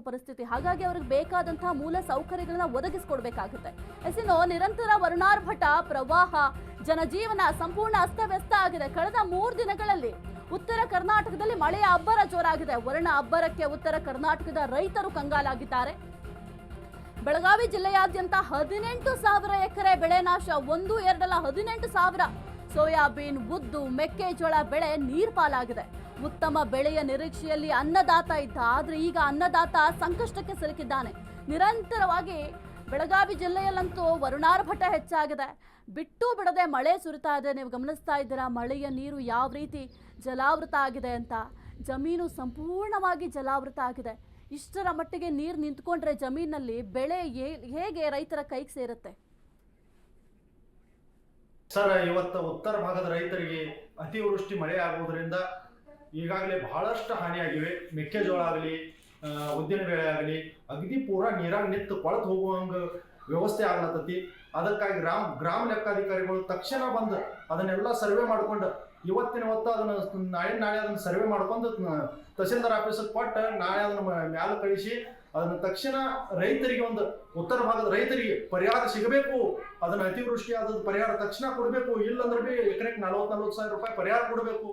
ಪರಿಸ್ಥಿತಿ. ಹಾಗಾಗಿ ಅವ್ರಿಗೆ ಬೇಕಾದಂತಹ ಮೂಲ ಸೌಕರ್ಯಗಳನ್ನ ಒದಗಿಸಿಕೊಡ್ಬೇಕಾಗುತ್ತೆ. ಇನ್ನು ನಿರಂತರ ವರುಣಾರ್ಭಟ, ಪ್ರವಾಹ, ಜನಜೀವನ ಸಂಪೂರ್ಣ ಅಸ್ತವ್ಯಸ್ತ ಆಗಿದೆ. ಕಳೆದ 3 ದಿನಗಳಲ್ಲಿ ಉತ್ತರ ಕರ್ನಾಟಕದಲ್ಲಿ ಮಳೆಯ ಅಬ್ಬರ ಜೋರಾಗಿದೆ. ವರುಣ ಅಬ್ಬರಕ್ಕೆ ಉತ್ತರ ಕರ್ನಾಟಕದ ರೈತರು ಕಂಗಾಲಾಗಿದ್ದಾರೆ. ಬೆಳಗಾವಿ ಜಿಲ್ಲೆಯಾದ್ಯಂತ 18,000 ಎಕರೆ ಬೆಳೆ ನಾಶ. 1-2 18,000. ಸೋಯಾಬೀನ್, ಉದ್ದು, ಮೆಕ್ಕೆಜೋಳ ಬೆಳೆ ನೀರ್ಪಾಲಾಗಿದೆ. ಉತ್ತಮ ಬೆಳೆಯ ನಿರೀಕ್ಷೆಯಲ್ಲಿ ಅನ್ನದಾತ ಇದ್ದ, ಆದ್ರೆ ಈಗ ಅನ್ನದಾತ ಸಂಕಷ್ಟಕ್ಕೆ ಸಿಲುಕಿದ್ದಾನೆ. ನಿರಂತರವಾಗಿ ಬೆಳಗಾವಿ ಜಿಲ್ಲೆಯಲ್ಲಂತೂ ವರುಣಾರ್ಭಟ ಹೆಚ್ಚಾಗಿದೆ. ಬಿಟ್ಟು ಬಿಡದೆ ಮಳೆ ಸುರಿತಾ ಇದೆ. ನೀವು ಗಮನಿಸ್ತಾ ಇದ್ದೀರಾ ಮಳೆಯ ನೀರು ಯಾವ ರೀತಿ ಜಲಾವೃತ ಆಗಿದೆ ಅಂತ. ಜಮೀನು ಸಂಪೂರ್ಣವಾಗಿ ಜಲಾವೃತ ಆಗಿದೆ. ಇಷ್ಟರ ಮಟ್ಟಿಗೆ ನೀರು ನಿಂತ್ಕೊಂಡ್ರೆ ಜಮೀನಲ್ಲಿ ಬೆಳೆ ಹೇಗೆ ರೈತರ ಕೈಗೆ ಸೇರುತ್ತೆ? ಸರ್, ಇವತ್ತು ಉತ್ತರ ಭಾಗದ ರೈತರಿಗೆ ಅತಿವೃಷ್ಟಿ ಮಳೆ ಆಗುವುದರಿಂದ ಈಗಾಗಲೇ ಬಹಳಷ್ಟು ಹಾನಿಯಾಗಿವೆ. ಮೆಕ್ಕೆಜೋಳ ಆಗಲಿ, ಉದ್ದಿನ ಬೇಳೆ ಆಗಲಿ ಅಗದಿ ಪೂರಾ ನೀರಾಗ ನಿಂತು ಕೊಳತು ಹೋಗುವಂಗ ವ್ಯವಸ್ಥೆ ಆಗ್ಲತ್ತತಿ. ಅದಕ್ಕಾಗಿ ಗ್ರಾಮ ಲೆಕ್ಕಾಧಿಕಾರಿಗಳು ತಕ್ಷಣ ಬಂದು ಅದನ್ನೆಲ್ಲ ಸರ್ವೆ ಮಾಡ್ಕೊಂಡು ಇವತ್ತು ಅದನ್ನ ನಾಳೆ ಅದನ್ನ ಸರ್ವೆ ಮಾಡ್ಕೊಂಡು ತಹಸೀಲ್ದಾರ್ ಆಫೀಸಿಗೆ ಕೊಟ್ಟು ನಾಳೆ ಅದನ್ನ ಮ್ಯಾಲ ಕಳಿಸಿ ಅದನ್ನ ತಕ್ಷಣ ರೈತರಿಗೆ, ಒಂದು ಉತ್ತರ ಭಾಗದ ರೈತರಿಗೆ ಪರಿಹಾರ ಸಿಗಬೇಕು. ಅದನ್ನ ಅತಿವೃಷ್ಟಿ ಆದ ಪರಿಹಾರ ತಕ್ಷಣ ಕೊಡಬೇಕು. ಇಲ್ಲಂದ್ರೆ ಎಕರೆಗೆ 40,000 ರೂಪಾಯಿ ಪರಿಹಾರ ಕೊಡಬೇಕು.